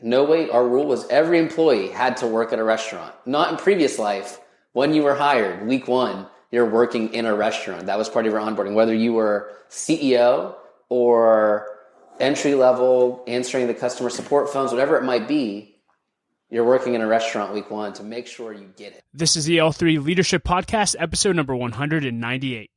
No wait, our rule was every employee had to work at a restaurant. Not in previous life. When you were hired, week one, you're working in a restaurant. That was part of your onboarding. Whether you were CEO or entry level, answering the customer support phones, whatever it might be, you're working in a restaurant week one to make sure you get it. This is the L3 Leadership Podcast, episode number 198.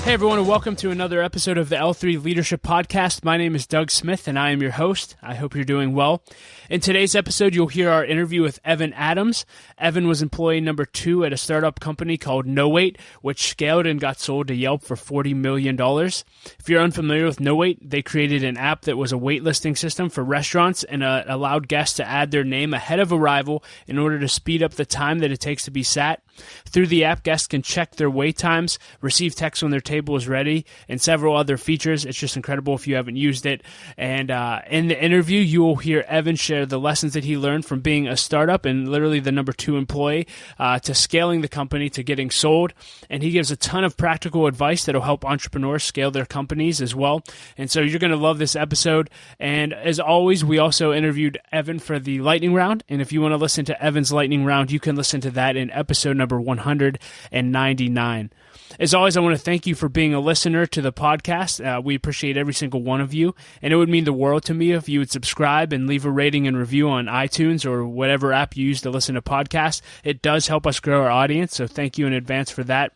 Hey everyone, and welcome to another episode of the L3 Leadership Podcast. My name is Doug Smith, and I am your host. I hope you're doing well. In today's episode, you'll hear our interview with Evan Adams. Evan was employee number 2 at a startup company called NoWait, which scaled and got sold to Yelp for $40 million. If you're unfamiliar with NoWait, they created an app that was a waitlisting system for restaurants and allowed guests to add their name ahead of arrival in order to speed up the time that it takes to be sat. Through the app, guests can check their wait times, receive text when their table is ready, and several other features. It's just incredible if you haven't used it. And in the interview, you will hear Evan share the lessons that he learned from being a startup and literally the number 2 employee to scaling the company to getting sold. And he gives a ton of practical advice that will help entrepreneurs scale their companies as well. And so you're going to love this episode. And as always, we also interviewed Evan for the lightning round. And if you want to listen to Evan's lightning round, you can listen to that in episode number 199. As always, I want to thank you for being a listener to the podcast. We appreciate every single one of you, and it would mean the world to me if you would subscribe and leave a rating and review on iTunes or whatever app you use to listen to podcasts. It does help us grow our audience, so thank you in advance for that.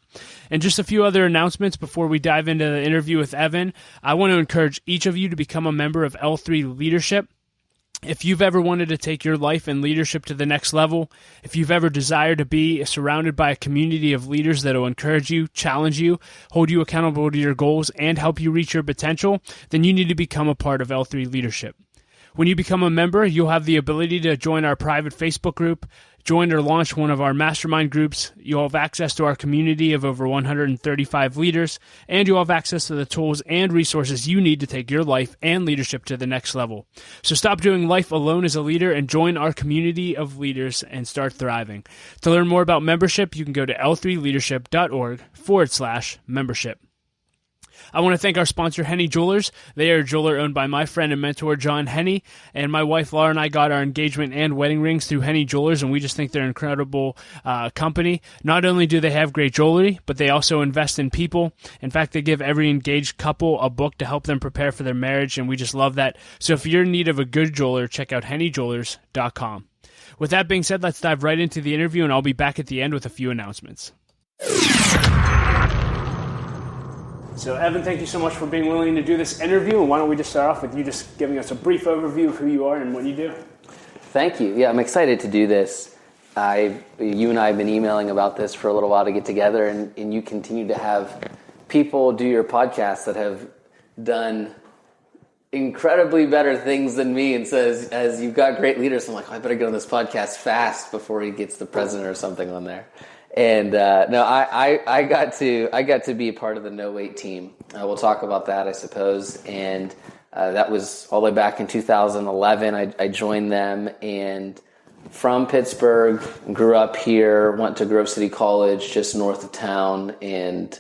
And just a few other announcements before we dive into the interview with Evan. I want to encourage each of you to become a member of L3 Leadership. If you've ever wanted to take your life and leadership to the next level, if you've ever desired to be surrounded by a community of leaders that will encourage you, challenge you, hold you accountable to your goals, and help you reach your potential, then you need to become a part of L3 Leadership. When you become a member, you'll have the ability to join our private Facebook group, join or launch one of our mastermind groups. You'll have access to our community of over 135 leaders, and you'll have access to the tools and resources you need to take your life and leadership to the next level. So stop doing life alone as a leader and join our community of leaders and start thriving. To learn more about membership, you can go to l3leadership.org/membership. I want to thank our sponsor, Henny Jewelers. They are a jeweler owned by my friend and mentor, John Henny, and my wife, Laura, and I got our engagement and wedding rings through Henny Jewelers, and we just think they're an incredible company. Not only do they have great jewelry, but they also invest in people. In fact, they give every engaged couple a book to help them prepare for their marriage, and we just love that. So if you're in need of a good jeweler, check out hennyjewelers.com. With that being said, let's dive right into the interview, and I'll be back at the end with a few announcements. So, Evan, thank you so much for being willing to do this interview. And why don't we just start off with you just giving us a brief overview of who you are and what you do? Thank you. Yeah, I'm excited to do this. You and I have been emailing about this for a little while to get together, and you continue to have people do your podcast that have done incredibly better things than me. And so as you've got great leaders, I'm like, I better get on this podcast fast before he gets the president or something on there. And I got to be a part of the NoWait team. We'll talk about that, I suppose. And that was all the way back in 2011. I joined them, and from Pittsburgh, grew up here, went to Grove City College just north of town, and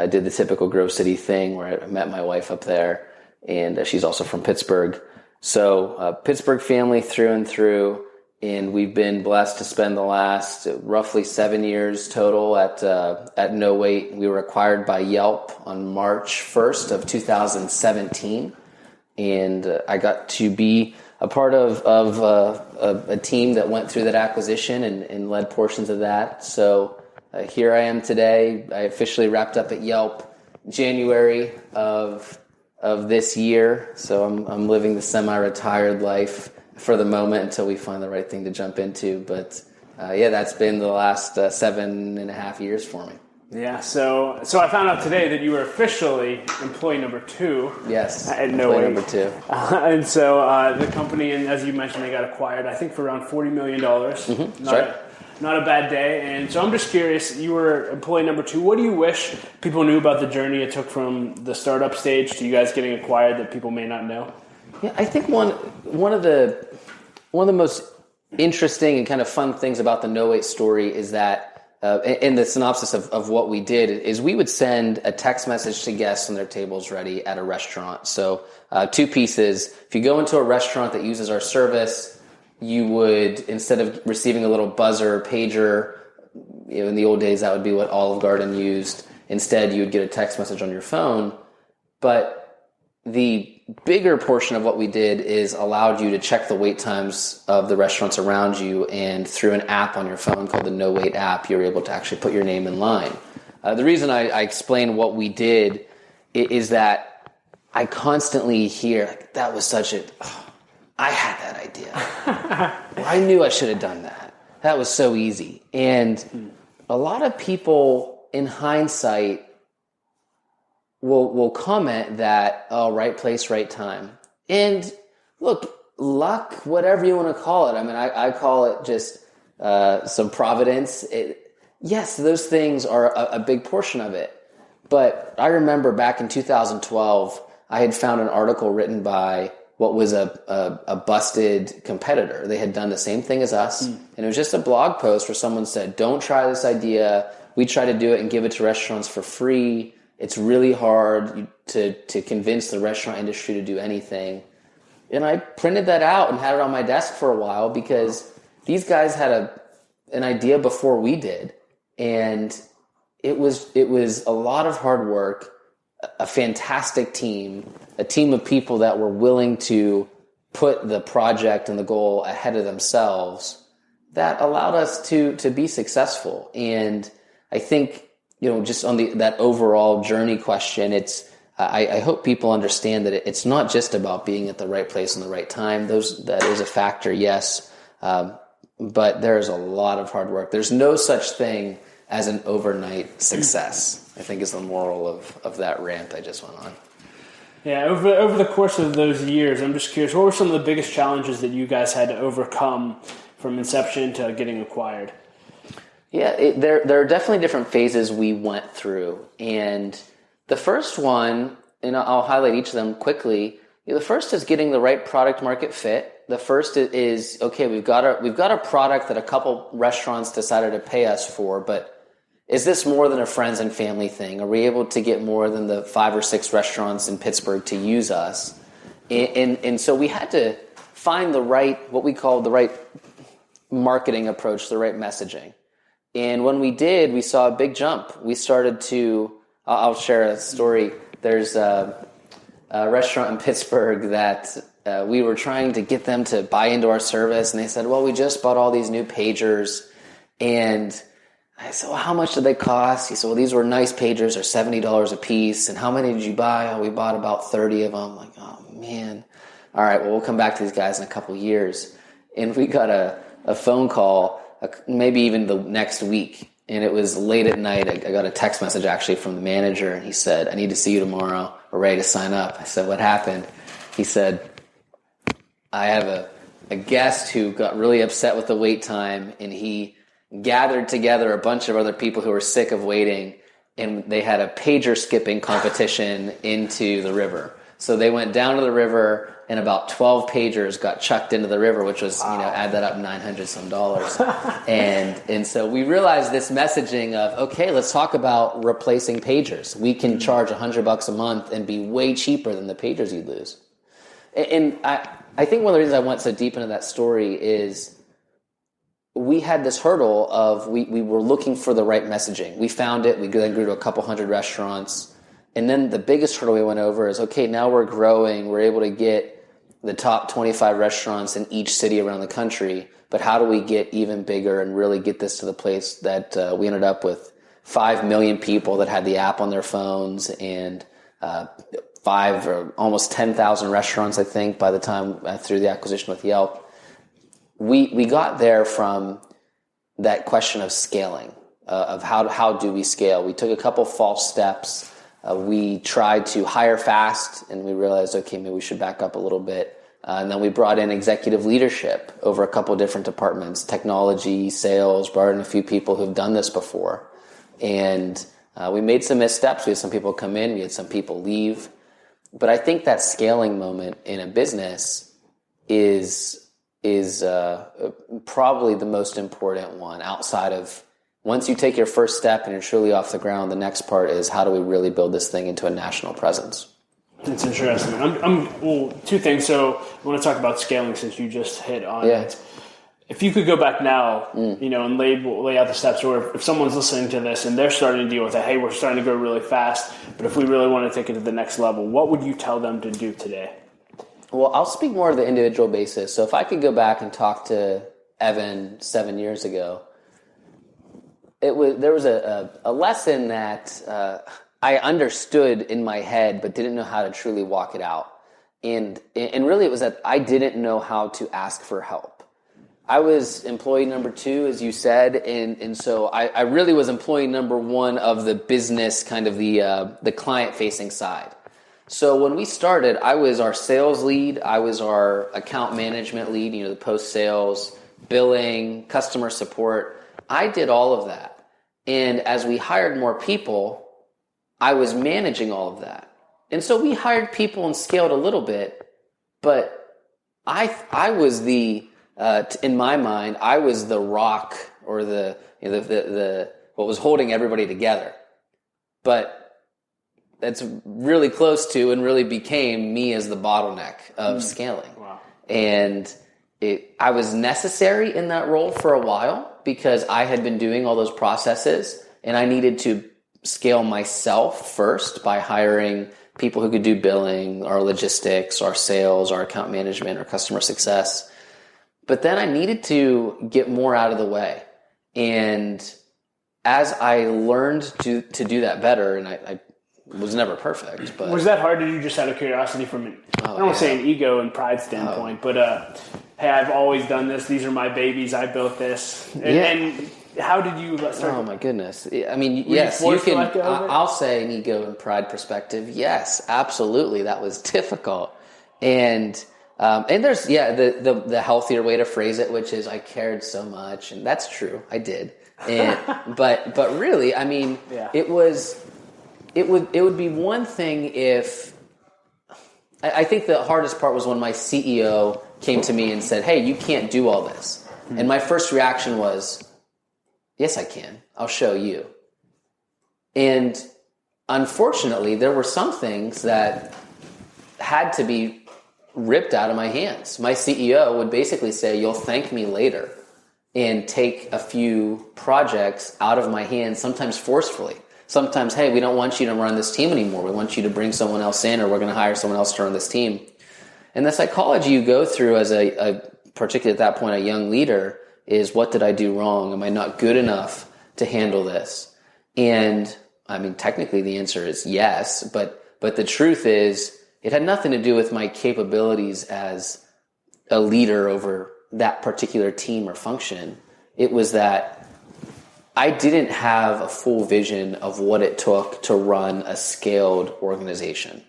did the typical Grove City thing where I met my wife up there, and she's also from Pittsburgh. So Pittsburgh family through and through. And we've been blessed to spend the last roughly 7 years total at NoWait. We were acquired by Yelp on March 1st of 2017. And I got to be a part of a team that went through that acquisition and led portions of that. So here I am today. I officially wrapped up at Yelp January of this year. So I'm living the semi-retired life for the moment until we find the right thing to jump into. But that's been the last 7.5 years for me. Yeah, so I found out today that you were officially employee number 2. Yes, at employee NoWait. number 2. And so the company, and as you mentioned, they got acquired, I think, for around $40 million. Mm-hmm. Not a bad day. And so I'm just curious, you were employee number 2. What do you wish people knew about the journey it took from the startup stage to you guys getting acquired that people may not know? Yeah, I think one of the most interesting and kind of fun things about the No Wait story is that, in the synopsis of what we did, is we would send a text message to guests when their table's ready at a restaurant. So 2 pieces. If you go into a restaurant that uses our service, you would, instead of receiving a little buzzer or pager, in the old days that would be what Olive Garden used, instead you would get a text message on your phone. But the bigger portion of what we did is allowed you to check the wait times of the restaurants around you, and through an app on your phone called the No Wait app, you're able to actually put your name in line. The reason I explain what we did is that I constantly hear, that was such a, I had that idea. I knew I should have done that. That was so easy. And a lot of people, in hindsight, will comment that, oh, right place, right time. And look, luck, whatever you want to call it. I mean, I call it just some providence. Yes, those things are a big portion of it. But I remember back in 2012, I had found an article written by what was a busted competitor. They had done the same thing as us. And it was just a blog post where someone said, don't try this idea. We try to do it and give it to restaurants for free. It's really hard to convince the restaurant industry to do anything. And I printed that out and had it on my desk for a while because these guys had an idea before we did. And it was a lot of hard work, a fantastic team, a team of people that were willing to put the project and the goal ahead of themselves that allowed us to be successful. And I think, just on that overall journey question, I hope people understand that it's not just about being at the right place and the right time. That is a factor, yes, but there's a lot of hard work. There's no such thing as an overnight success, I think is the moral of that rant I just went on. Yeah, over the course of those years, I'm just curious, what were some of the biggest challenges that you guys had to overcome from inception to getting acquired? Yeah, there are definitely different phases we went through. And the first one, and I'll highlight each of them quickly. The first is getting the right product market fit. The first is, okay, we've got a product that a couple restaurants decided to pay us for, but is this more than a friends and family thing? Are we able to get more than the 5 or 6 restaurants in Pittsburgh to use us? And so we had to find what we call the right marketing approach, the right messaging. And when we did, we saw a big jump. We started to, I'll share a story. There's a restaurant in Pittsburgh that we were trying to get them to buy into our service. And they said, well, we just bought all these new pagers. And I said, well, how much did they cost? He said, well, these were nice pagers. They're $70 a piece. And how many did you buy? Oh, we bought about 30 of them. I'm like, oh, man. All right, well, we'll come back to these guys in a couple years. And we got a phone call, maybe even the next week. And it was late at night. I got a text message actually from the manager. And he said, I need to see you tomorrow. We're ready to sign up. I said, what happened? He said, I have a guest who got really upset with the wait time. And he gathered together a bunch of other people who were sick of waiting. And they had a pager skipping competition into the river. So they went down to the river, and about 12 pagers got chucked into the river, which was, add that up, $900 some. and so we realized this messaging of, okay, let's talk about replacing pagers. We can charge $100 a month and be way cheaper than the pagers you lose. And I think one of the reasons I went so deep into that story is we had this hurdle of we were looking for the right messaging. We found it. We then grew to a couple hundred restaurants. And then the biggest hurdle we went over is, okay, now we're growing. We're able to get the top 25 restaurants in each city around the country. But how do we get even bigger and really get this to the place that we ended up with 5 million people that had the app on their phones and 5 or almost 10,000 restaurants, I think, by the time through the acquisition with Yelp. We got there from that question of scaling, of how do we scale. We took a couple false steps. We tried to hire fast, and we realized, okay, maybe we should back up a little bit. And then we brought in executive leadership over a couple different departments, technology, sales, brought in a few people who've done this before. And we made some missteps. We had some people come in, we had some people leave. But I think that scaling moment in a business is is probably the most important one outside of once you take your first step and you're truly off the ground, the next part is how do we really build this thing into a national presence? That's interesting. Well, two things. So I want to talk about scaling since you just hit on it. If you could go back now, and lay out the steps, or if someone's listening to this and they're starting to deal with that, hey, we're starting to go really fast, but if we really want to take it to the next level, what would you tell them to do today? Well, I'll speak more of the individual basis. So if I could go back and talk to Evan 7 years ago, there was a lesson that I understood in my head but didn't know how to truly walk it out. And really it was that I didn't know how to ask for help. I was employee number 2, as you said, and so I really was employee number 1 of the business, kind of the client-facing side. So when we started, I was our sales lead, I was our account management lead, the post-sales, billing, customer support. I did all of that. And as we hired more people, I was managing all of that. And so we hired people and scaled a little bit, but I was in my mind, I was the rock or the what was holding everybody together. But that's really close to and really became me as the bottleneck of scaling. Wow. And I was necessary in that role for a while because I had been doing all those processes and I needed to scale myself first by hiring people who could do billing, our logistics, our sales, our account management, our customer success. But then I needed to get more out of the way. And as I learned to do that better, and I was never perfect. But was that hard to do just out of curiosity I don't want to say an ego and pride standpoint, but hey, I've always done this. These are my babies. I built this. And how did you start? Oh my goodness. I mean, yes, you can. I'll say an ego and pride perspective. Yes, absolutely. That was difficult. And there's, the healthier way to phrase it, which is I cared so much. And that's true. I did. And, but really, I mean, it would be one thing if, I think the hardest part was when my CEO came to me and said, hey, you can't do all this. Mm-hmm. And my first reaction was, yes, I can. I'll show you. And unfortunately, there were some things that had to be ripped out of my hands. My CEO would basically say, you'll thank me later, and take a few projects out of my hands, sometimes forcefully. Sometimes, hey, we don't want you to run this team anymore. We want you to bring someone else in, or we're going to hire someone else to run this team. And the psychology you go through as particularly at that point, a young leader, is what did I do wrong? Am I not good enough to handle this? And I mean, technically the answer is yes, but the truth is it had nothing to do with my capabilities as a leader over that particular team or function. It was that I didn't have a full vision of what it took to run a scaled organization.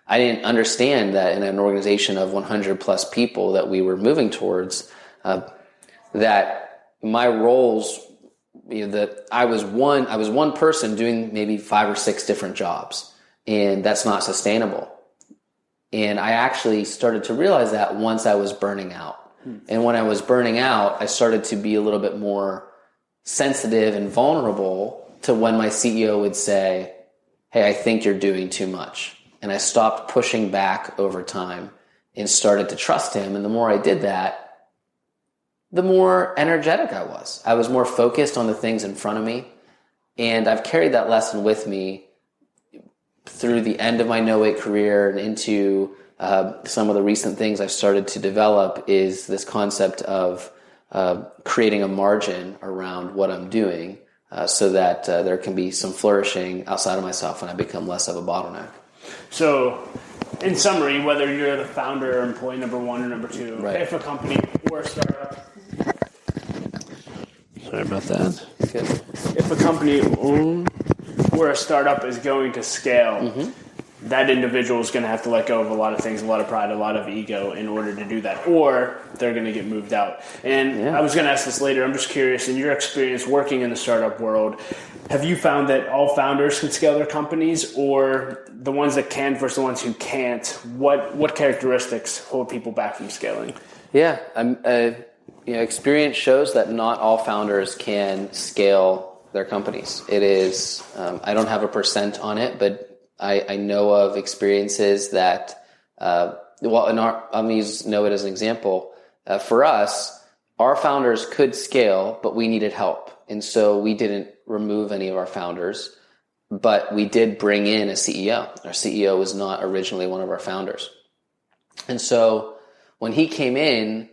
I didn't understand that in an organization of 100 plus people that we were moving towards, that my roles, that I was one person doing maybe 5 or 6 different jobs, and that's not sustainable. And I actually started to realize that once I was burning out. And when I was burning out, I started to be a little bit more sensitive and vulnerable to when my CEO would say, hey, I think you're doing too much. And I stopped pushing back over time and started to trust him. And the more I did that, the more energetic I was. I was more focused on the things in front of me. And I've carried that lesson with me through the end of my no-weight career and into some of the recent things I've started to develop, is this concept of creating a margin around what I'm doing so that there can be some flourishing outside of myself and I become less of a bottleneck. So, in summary, whether you're the founder or employee number 1 or number 2, right. If a company or a startup... Sorry about that. Good. If a company or a startup is going to scale, that individual is going to have to let go of a lot of things, a lot of pride, a lot of ego in order to do that, or they're going to get moved out. And I was going to ask this later. I'm just curious, in your experience working in the startup world, have you found that all founders can scale their companies, or the ones that can versus the ones who can't? What characteristics hold people back from scaling? Yeah, experience shows that not all founders can scale their companies. It is, I don't have a percent on it, but I know of experiences that, I'm going to use Know It as an example. For us, our founders could scale, but we needed help. And so we didn't remove any of our founders, but we did bring in a CEO. Our CEO was not originally one of our founders. And so when he came in,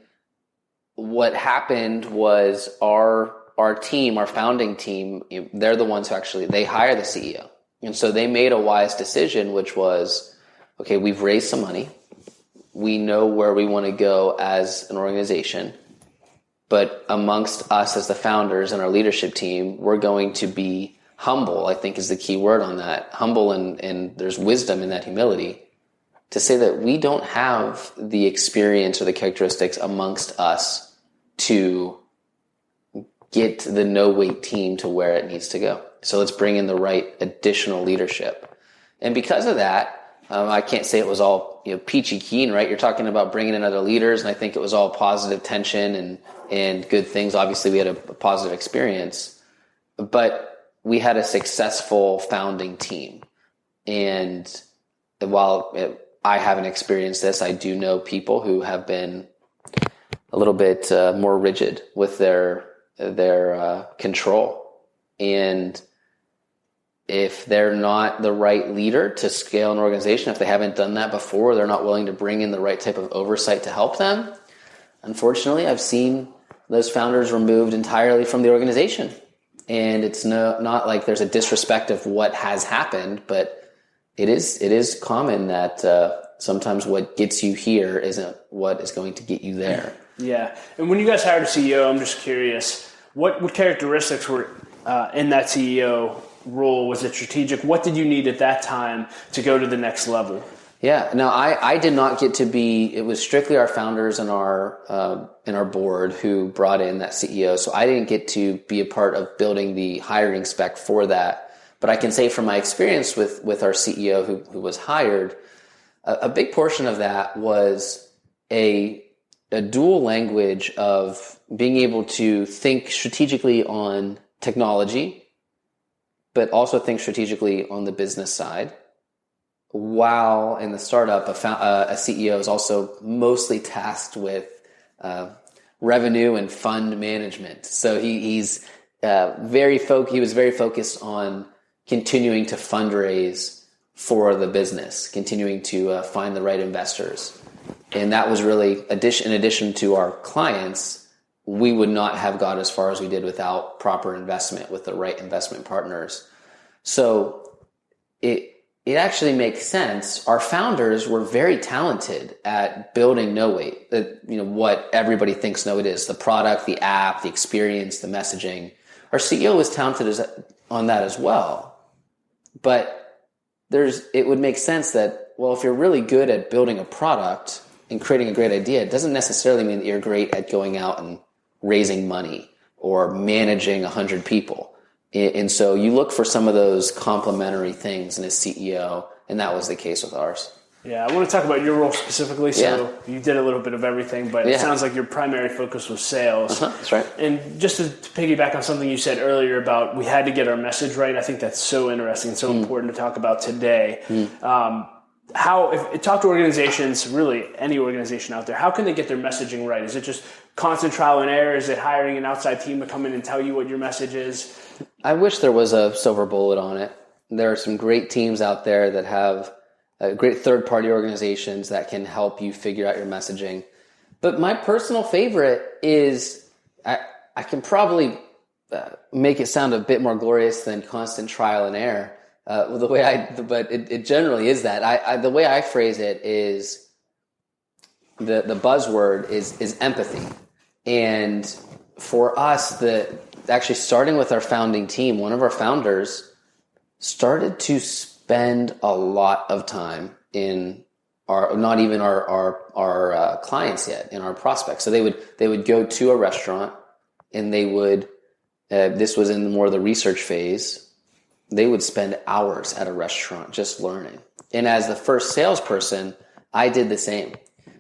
what happened was our team, our founding team, they're the ones who they hire the CEO. And so they made a wise decision, which was, okay, we've raised some money. We know where we want to go as an organization. But amongst us as the founders and our leadership team, we're going to be humble, I think is the key word on that. Humble, and there's wisdom in that humility to say that we don't have the experience or the characteristics amongst us to get the no-weight team to where it needs to go. So let's bring in the right additional leadership. And because of that, I can't say it was all peachy keen, right? You're talking about bringing in other leaders, and I think it was all positive tension and good things. Obviously, we had a positive experience, but we had a successful founding team. And while I haven't experienced this, I do know people who have been a little bit more rigid with their control. And if they're not the right leader to scale an organization, if they haven't done that before, they're not willing to bring in the right type of oversight to help them. Unfortunately, I've seen those founders removed entirely from the organization. And it's not like there's a disrespect of what has happened, but it is common that sometimes what gets you here isn't what is going to get you there. Yeah. And when you guys hired a CEO, I'm just curious, what characteristics were in that CEO role? Was it strategic? What did you need at that time to go to the next level? Yeah, no, I did not get to be, it was strictly our founders and our board who brought in that CEO. So I didn't get to be a part of building the hiring spec for that. But I can say from my experience with our CEO who was hired, a big portion of that was a dual language of being able to think strategically on technology, but also think strategically on the business side. While in the startup, a CEO is also mostly tasked with revenue and fund management. So he was very focused on continuing to fundraise for the business, continuing to find the right investors. And that was really, in addition to our clients, we would not have got as far as we did without proper investment with the right investment partners. So it actually makes sense. Our founders were very talented at building No-Wait, what everybody thinks No-Wait is, the product, the app, the experience, the messaging. Our CEO was talented on that as well. But it would make sense that, well, if you're really good at building a product and creating a great idea, it doesn't necessarily mean that you're great at going out and raising money or managing 100 people. And so you look for some of those complementary things in a CEO, and that was the case with ours. Yeah, I want to talk about your role specifically. So you did a little bit of everything, but it sounds like your primary focus was sales. That's right. And just to piggyback on something you said earlier about we had to get our message right, I think that's so interesting and so important to talk about today. If talk to organizations, really any organization out there, how can they get their messaging right? Is it just constant trial and error? Is it hiring an outside team to come in and tell you what your message is? I wish there was a silver bullet on it. There are some great teams out there that have great third-party organizations that can help you figure out your messaging. But my personal favorite is, I can probably make it sound a bit more glorious than constant trial and error. But it generally is that. The way I phrase it is the buzzword is empathy. And for us, actually starting with our founding team, one of our founders started to spend a lot of time in not even our clients yet, in our prospects. So they would go to a restaurant and they would, this was in more of the research phase, they would spend hours at a restaurant just learning. And as the first salesperson, I did the same.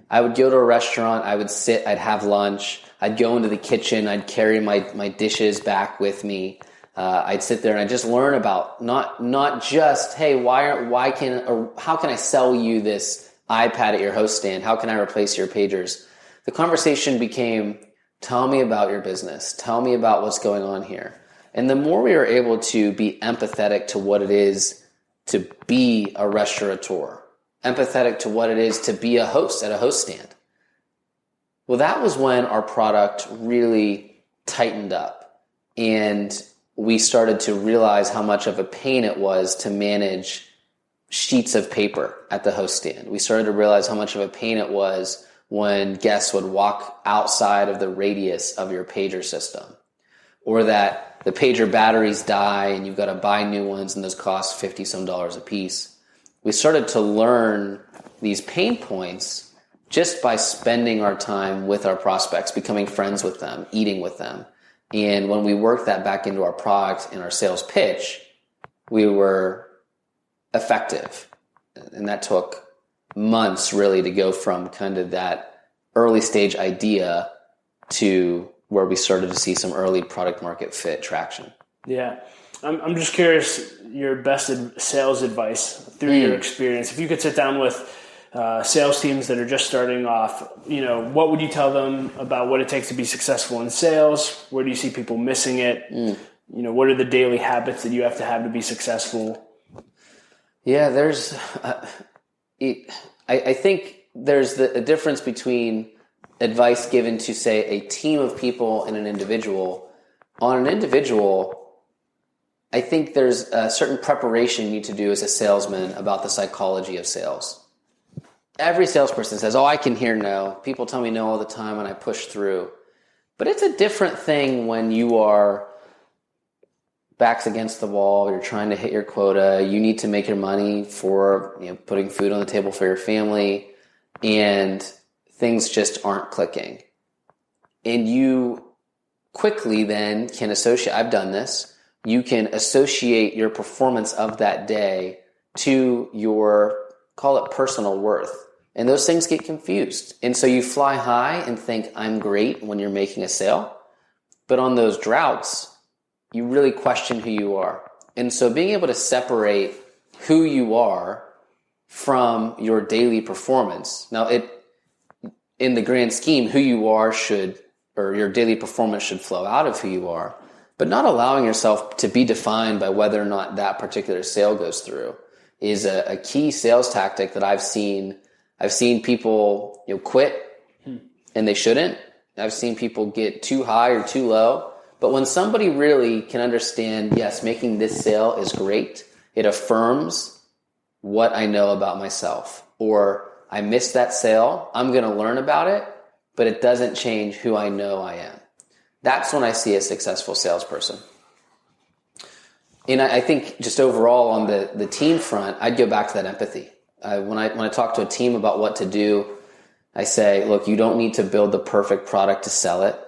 I would go to a restaurant, I would sit, I'd have lunch, I'd go into the kitchen, I'd carry my dishes back with me. I'd sit there and I'd just learn about not just, hey, how can I sell you this iPad at your host stand? How can I replace your pagers? The conversation became, tell me about your business. Tell me about what's going on here. And the more we were able to be empathetic to what it is to be a restaurateur, empathetic to what it is to be a host at a host stand, well, that was when our product really tightened up. And we started to realize how much of a pain it was to manage sheets of paper at the host stand. We started to realize how much of a pain it was when guests would walk outside of the radius of your pager system, or that the pager batteries die and you've got to buy new ones and those cost $50 some a piece. We started to learn these pain points just by spending our time with our prospects, becoming friends with them, eating with them. And when we worked that back into our product and our sales pitch, we were effective. And that took months really to go from kind of that early stage idea to where we started to see some early product market fit traction. Yeah. I'm just curious, your best sales advice through your experience. If you could sit down with sales teams that are just starting off, what would you tell them about what it takes to be successful in sales? Where do you see people missing it? What are the daily habits that you have to be successful? Yeah, I think there's a difference between advice given to, say, a team of people and an individual. On an individual, I think there's a certain preparation you need to do as a salesman about the psychology of sales. Every salesperson says, I can hear no. People tell me no all the time and I push through. But it's a different thing when you are backs against the wall, you're trying to hit your quota, you need to make your money for putting food on the table for your family, and things just aren't clicking. And you quickly then can associate, I've done this, you can associate your performance of that day to your, call it personal worth. And those things get confused. And so you fly high and think, I'm great when you're making a sale. But on those droughts, you really question who you are. And so being able to separate who you are from your daily performance. Now, in the grand scheme, who you are or your daily performance should flow out of who you are, but not allowing yourself to be defined by whether or not that particular sale goes through is a key sales tactic that I've seen. I've seen people quit and they shouldn't. I've seen people get too high or too low. But when somebody really can understand, yes, making this sale is great, it affirms what I know about myself. Or I missed that sale, I'm going to learn about it, but it doesn't change who I know I am. That's when I see a successful salesperson. And I think just overall on the team front, I'd go back to that empathy. When I talk to a team about what to do, I say, look, you don't need to build the perfect product to sell it.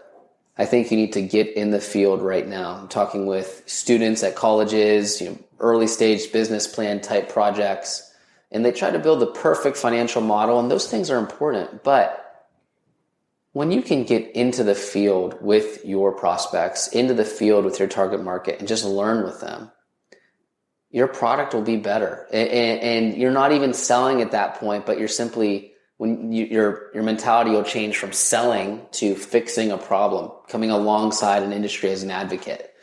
I think you need to get in the field right now. I'm talking with students at colleges, early stage business plan type projects, and they try to build the perfect financial model, and those things are important. But when you can get into the field with your prospects, into the field with your target market, and just learn with them, your product will be better. And you're not even selling at that point, but you're simply, your mentality will change from selling to fixing a problem, coming alongside an industry as an advocate.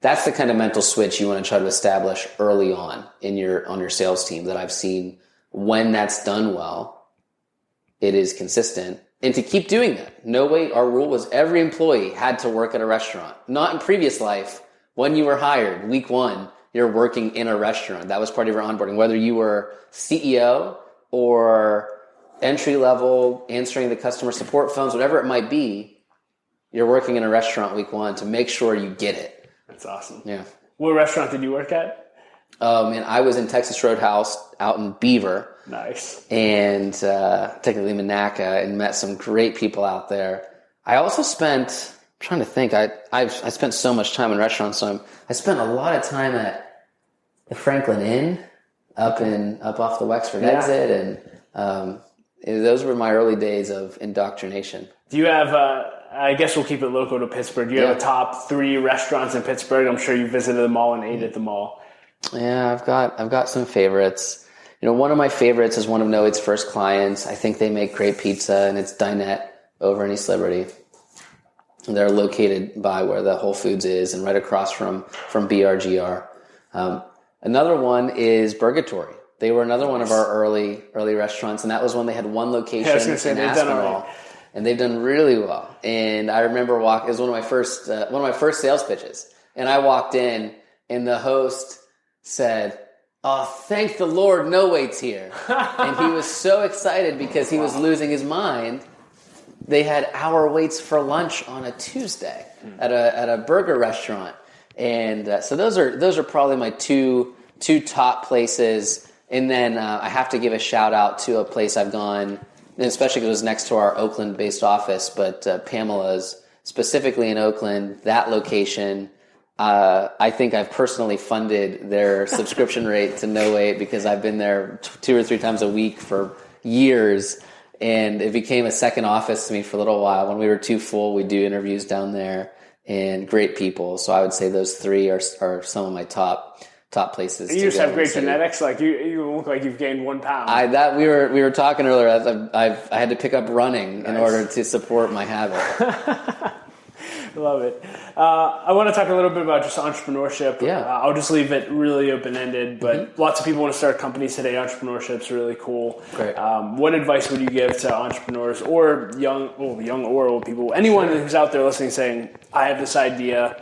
That's the kind of mental switch you want to try to establish early on on your sales team that I've seen. When that's done well, it is consistent. And to keep doing that. No way, our rule was every employee had to work at a restaurant. Not in previous life. When you were hired, week one, you're working in a restaurant. That was part of your onboarding. Whether you were CEO or entry level, answering the customer support phones, whatever it might be, you're working in a restaurant week one to make sure you get it. That's awesome. Yeah. What restaurant did you work at? And I was in Texas Roadhouse out in Beaver. Nice. And technically Monaca, and met some great people out there. I also spent, I'm trying to think, I spent so much time in restaurants, so I spent a lot of time at the Franklin Inn up off the Wexford exit, and Those were my early days of indoctrination. Do you have, I guess we'll keep it local to Pittsburgh. Do you have a top 3 restaurants in Pittsburgh? I'm sure you visited them all and ate at them all. Yeah, I've got some favorites. One of my favorites is one of Noate's first clients. I think they make great pizza, and it's Dinette over in East Liberty. They're located by where the Whole Foods is and right across from BRGR. Another one is Burgatory. They were another one of our early restaurants, and that was when they had one location in Aspinall, and they've done really well. And I remember it was one of my first sales pitches, and I walked in, and the host said, "Oh, thank the Lord, No Wait's here," and he was so excited because he was losing his mind. They had hour waits for lunch on a Tuesday at a burger restaurant, and so those are probably my two top places. And then I have to give a shout out to a place I've gone, and especially because it was next to our Oakland-based office, but Pamela's, specifically in Oakland, that location. I think I've personally funded their subscription rate to No Wait because I've been there 2 or 3 times a week for years. And it became a second office to me for a little while. When we were too full, we'd do interviews down there, and great people. So I would say those 3 are some of my top places. You just have great genetics. Like you look like you've gained 1 pound. We were talking earlier. I had to pick up running in order to support my habit. Love it. I want to talk a little bit about just entrepreneurship. Yeah. I'll just leave it really open-ended, but lots of people want to start companies today. Entrepreneurship's really cool. Great. What advice would you give to entrepreneurs or young or old people, anyone who's out there listening saying, I have this idea,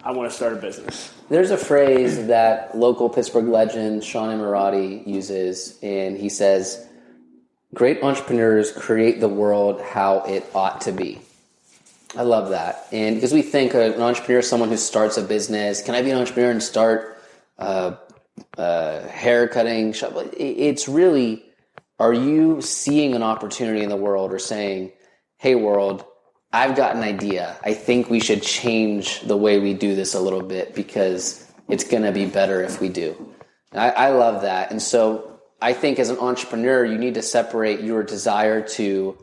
I want to start a business? There's a phrase that local Pittsburgh legend Sean Emirati uses, and he says, "Great entrepreneurs create the world how it ought to be." I love that. And because we think an entrepreneur is someone who starts a business. Can I be an entrepreneur and start a hair cutting shop? It's really, are you seeing an opportunity in the world or saying, hey world, I've got an idea. I think we should change the way we do this a little bit because it's going to be better if we do. I love that. And so I think as an entrepreneur, you need to separate your desire to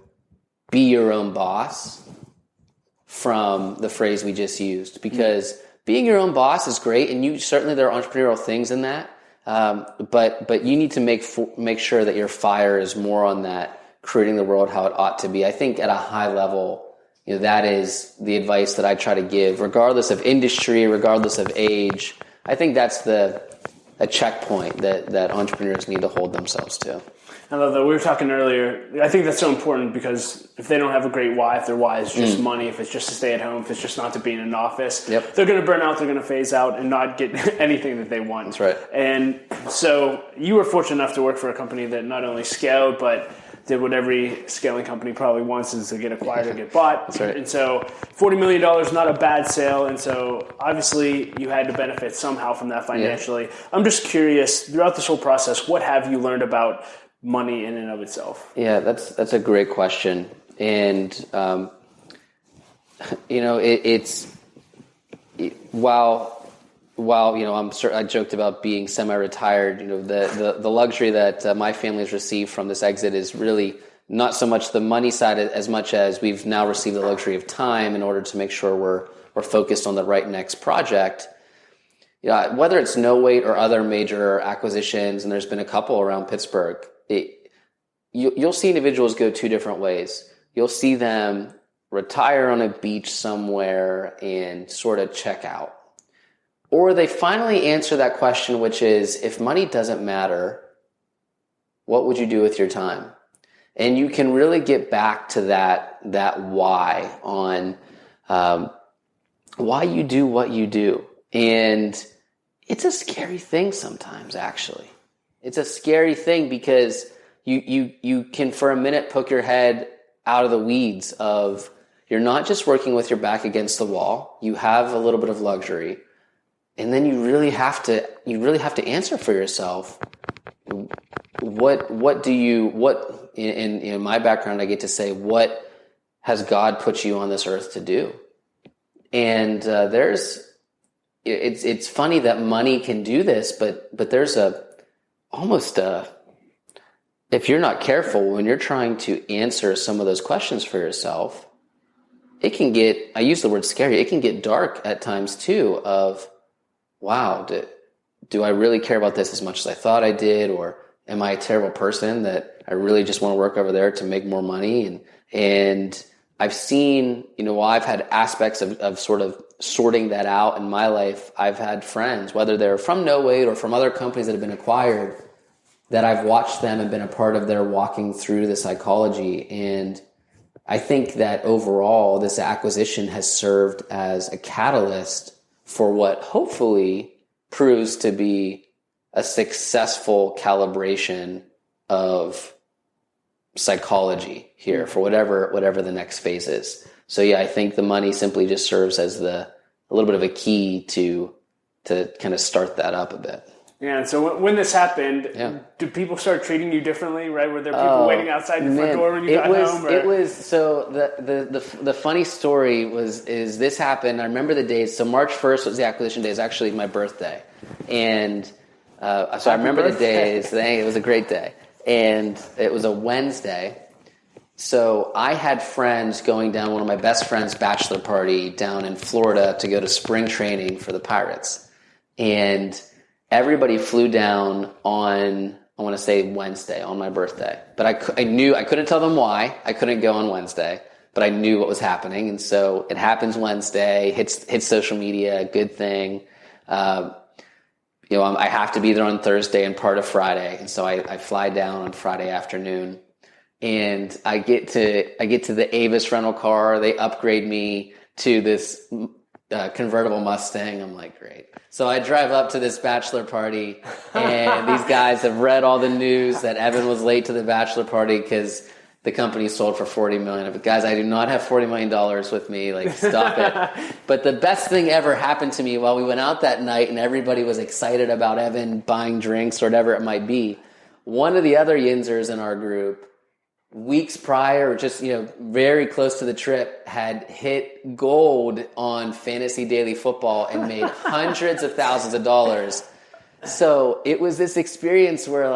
be your own boss from the phrase we just used, because being your own boss is great, and certainly there are entrepreneurial things in that, but you need to make sure that your fire is more on that creating the world how it ought to be. I think at a high level, that is the advice that I try to give, regardless of industry, regardless of age. I think that's a checkpoint that entrepreneurs need to hold themselves to. I love that. We were talking earlier. I think that's so important because if they don't have a great why, if their why is just money, if it's just to stay at home, if it's just not to be in an office, they're going to burn out, they're going to phase out and not get anything that they want. That's right. And so you were fortunate enough to work for a company that not only scaled, but did what every scaling company probably wants, is to get acquired or get bought. That's right. And so $40 million, not a bad sale. And so obviously you had to benefit somehow from that financially. Yeah. I'm just curious, throughout this whole process, what have you learned about money in and of itself? Yeah, that's a great question. And, while I joked about being semi-retired, the luxury that my family has received from this exit is really not so much the money side as much as we've now received the luxury of time in order to make sure we're focused on the right next project. Whether it's No Wait or other major acquisitions, and there's been a couple around Pittsburgh, you'll see individuals go 2 different ways. You'll see them retire on a beach somewhere and sort of check out. Or they finally answer that question, which is, if money doesn't matter, what would you do with your time? And you can really get back to that why on why you do what you do. And it's a scary thing sometimes, actually. It's a scary thing because you can for a minute poke your head out of the weeds of, you're not just working with your back against the wall. You have a little bit of luxury. And then you really have to answer for yourself. What in my background, I get to say, what has God put you on this earth to do? And it's funny that money can do this, but there's almost a if you're not careful, when you're trying to answer some of those questions for yourself, it can get, I use the word scary, it can get dark at times too of, wow, do I really care about this as much as I thought I did? Or am I a terrible person that I really just want to work over there to make more money? And I've seen, while I've had aspects of sort of sorting that out in my life, I've had friends, whether they're from No Wait or from other companies that have been acquired, that I've watched them and been a part of their walking through the psychology. And I think that overall, this acquisition has served as a catalyst for what hopefully proves to be a successful calibration of psychology here for whatever the next phase is. So yeah, I think the money simply just serves as a little bit of a key to kind of start that up a bit. Yeah, and so when this happened, did people start treating you differently, right? Were there people waiting outside your front door when you got home? Or? It was, so the funny story is this happened, I remember the days, so March 1st was the acquisition day, it's actually my birthday. And so I remember the days, it was a great day. And it was a Wednesday. So I had friends going down, one of my best friends' bachelor party down in Florida to go to spring training for the Pirates. And everybody flew down on, I want to say Wednesday, on my birthday. But I knew, I couldn't tell them why. I couldn't go on Wednesday, but I knew what was happening. And so it happens Wednesday, hits social media, good thing. I have to be there on Thursday and part of Friday. And so I fly down on Friday afternoon. And I get to the Avis rental car. They upgrade me to this convertible Mustang. I'm like, great. So I drive up to this bachelor party, and these guys have read all the news that Evan was late to the bachelor party because the company sold for $40 million. But guys, I do not have $40 million with me. Like, stop it. But the best thing ever happened to me while we went out that night, and everybody was excited about Evan buying drinks or whatever it might be. One of the other Yinzers in our group, weeks prior, just very close to the trip, had hit gold on Fantasy Daily Football and made hundreds of thousands of dollars. So it was this experience where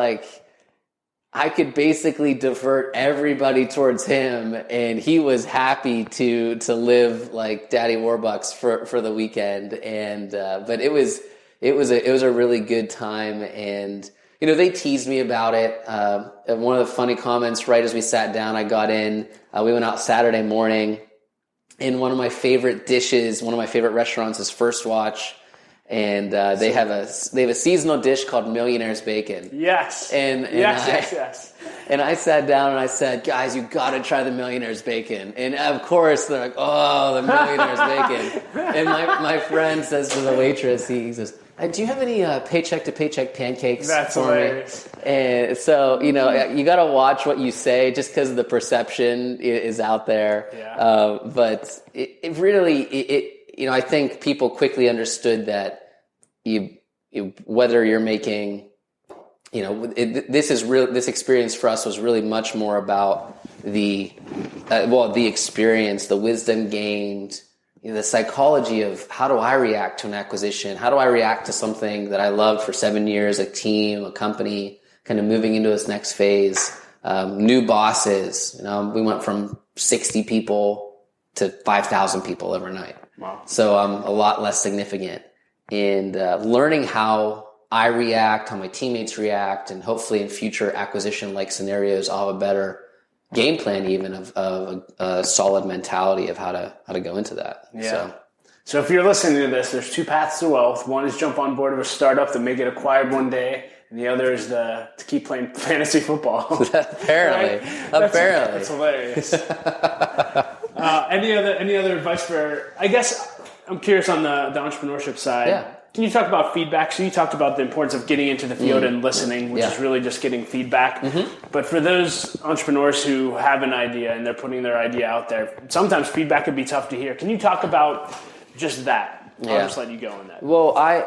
I could basically divert everybody towards him, and he was happy to live like Daddy Warbucks for the weekend. And but it was a really good time. And they teased me about it. One of the funny comments, right as we sat down, I got in. We went out Saturday morning, and one of my favorite dishes, one of my favorite restaurants is First Watch, and they have a seasonal dish called Millionaire's Bacon. Yes. Yes. And I sat down and I said, guys, you got to try the Millionaire's Bacon. And of course they're like, oh, the Millionaire's Bacon. And my friend says to the waitress, he says, do you have any paycheck to paycheck pancakes? That's for hilarious. Me? And so, you got to watch what you say just because the perception is out there. Yeah. But it really, I think people quickly understood that whether you're making, this experience for us was really much more about the experience, the wisdom gained, the psychology of how do I react to an acquisition? How do I react to something that I loved for 7 years, a team, a company, kind of moving into this next phase, new bosses. We went from 60 people to 5,000 people overnight. Wow. So I'm a lot less significant. And learning how I react, how my teammates react, and hopefully in future acquisition-like scenarios, I'll have a better game plan even of a solid mentality of how to go into that. Yeah. So if you're listening to this, there's two paths to wealth. One is jump on board of a startup that may get acquired one day, and the other is to keep playing fantasy football. Apparently. Right? Apparently. That's hilarious. Any other advice for, I guess I'm curious on the entrepreneurship side. Yeah. Can you talk about feedback? So you talked about the importance of getting into the field and listening, which is really just getting feedback. Mm-hmm. But for those entrepreneurs who have an idea and they're putting their idea out there, sometimes feedback can be tough to hear. Can you talk about just that? I'll just let you go on that. Well, I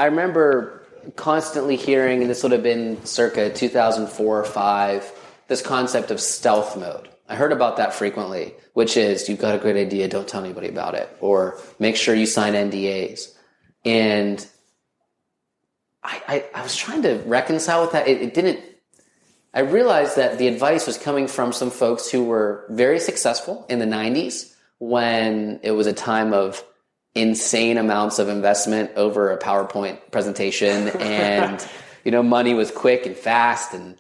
remember constantly hearing, and this would have been circa 2004 or 5, this concept of stealth mode. I heard about that frequently, which is you've got a great idea, don't tell anybody about it, or make sure you sign NDAs. And I was trying to reconcile with that. It didn't, I realized that the advice was coming from some folks who were very successful in the 90s when it was a time of insane amounts of investment over a PowerPoint presentation and, money was quick and fast, and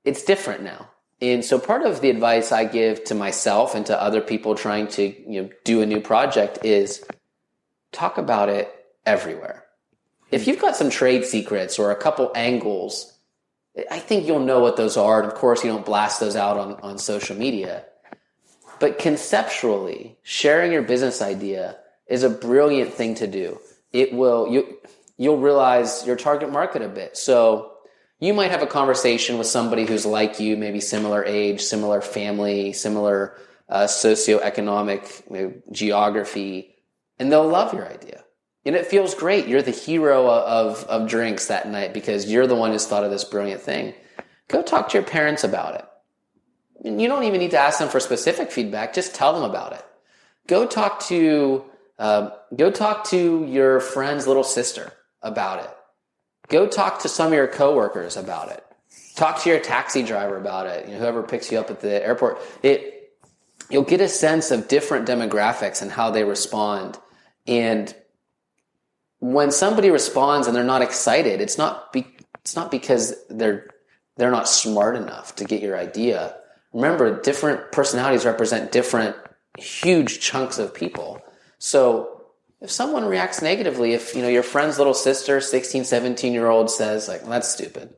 it's different now. And so part of the advice I give to myself and to other people trying to, do a new project is talk about it everywhere. If you've got some trade secrets or a couple angles, I think you'll know what those are. And of course, you don't blast those out on social media. But conceptually, sharing your business idea is a brilliant thing to do. You'll realize your target market a bit. So you might have a conversation with somebody who's like you, maybe similar age, similar family, similar socioeconomic geography, and they'll love your idea. And it feels great. You're the hero of drinks that night because you're the one who's thought of this brilliant thing. Go talk to your parents about it. And you don't even need to ask them for specific feedback. Just tell them about it. Go talk to your friend's little sister about it. Go talk to some of your coworkers about it. Talk to your taxi driver about it. Whoever picks you up at the airport. You'll get a sense of different demographics and how they respond. And when somebody responds and they're not excited, it's not because they're not smart enough to get your idea. Remember, different personalities represent different huge chunks of people. So if someone reacts negatively, if your friend's little sister, 16, 17-year-old says well, that's stupid,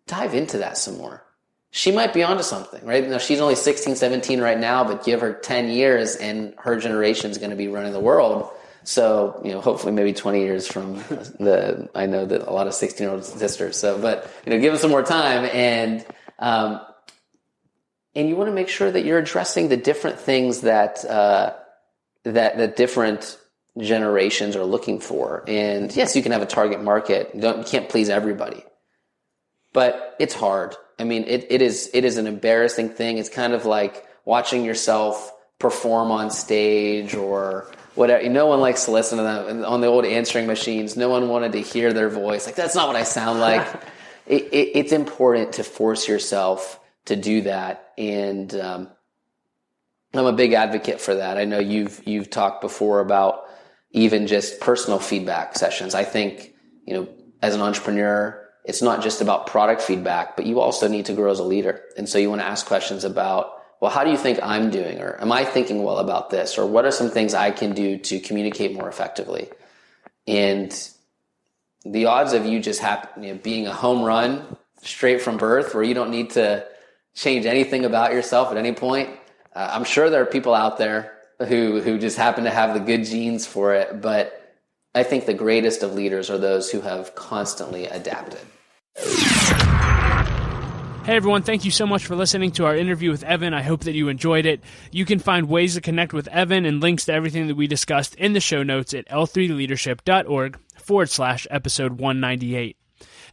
dive into that some more. She might be onto something, right? Now, she's only 16, 17 right now, but give her 10 years and her generation is going to be running the world. So, hopefully maybe 20 years from I know that a lot of 16-year-old sisters. So, but, give them some more time and you want to make sure that you're addressing the different things that different generations are looking for. And yes, you can have a target market. You can't please everybody, but it's hard. I mean, it is an embarrassing thing. It's kind of like watching yourself perform on stage or whatever. No one likes to listen to them on the old answering machines. No one wanted to hear their voice. That's not what I sound like. It's important to force yourself to do that. And, I'm a big advocate for that. I know you've talked before about even just personal feedback sessions. I think, as an entrepreneur, it's not just about product feedback, but you also need to grow as a leader. And so you want to ask questions about, well, how do you think I'm doing? Or am I thinking well about this? Or what are some things I can do to communicate more effectively? And the odds of you just being a home run straight from birth where you don't need to change anything about yourself at any point, I'm sure there are people out there who just happen to have the good genes for it, but I think the greatest of leaders are those who have constantly adapted. Hey everyone, thank you so much for listening to our interview with Evan. I hope that you enjoyed it. You can find ways to connect with Evan and links to everything that we discussed in the show notes at l3leadership.org/episode 198.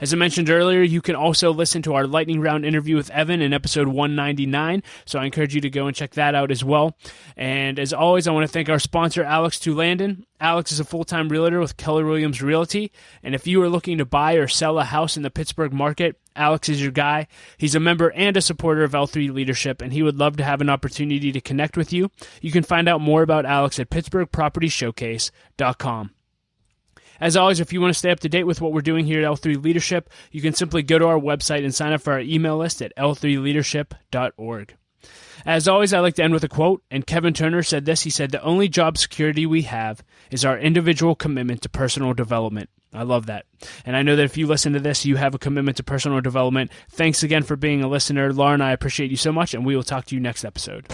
As I mentioned earlier, you can also listen to our lightning round interview with Evan in episode 199, so I encourage you to go and check that out as well. And as always, I want to thank our sponsor, Alex Toulandon. Alex is a full-time realtor with Keller Williams Realty, and if you are looking to buy or sell a house in the Pittsburgh market, Alex is your guy. He's a member and a supporter of L3 Leadership, and he would love to have an opportunity to connect with you. You can find out more about Alex at pittsburghpropertyshowcase.com. As always, if you want to stay up to date with what we're doing here at L3 Leadership, you can simply go to our website and sign up for our email list at l3leadership.org. As always, I like to end with a quote, and Kevin Turner said this. He said, "The only job security we have is our individual commitment to personal development." I love that. And I know that if you listen to this, you have a commitment to personal development. Thanks again for being a listener. Laura and I appreciate you so much, and we will talk to you next episode.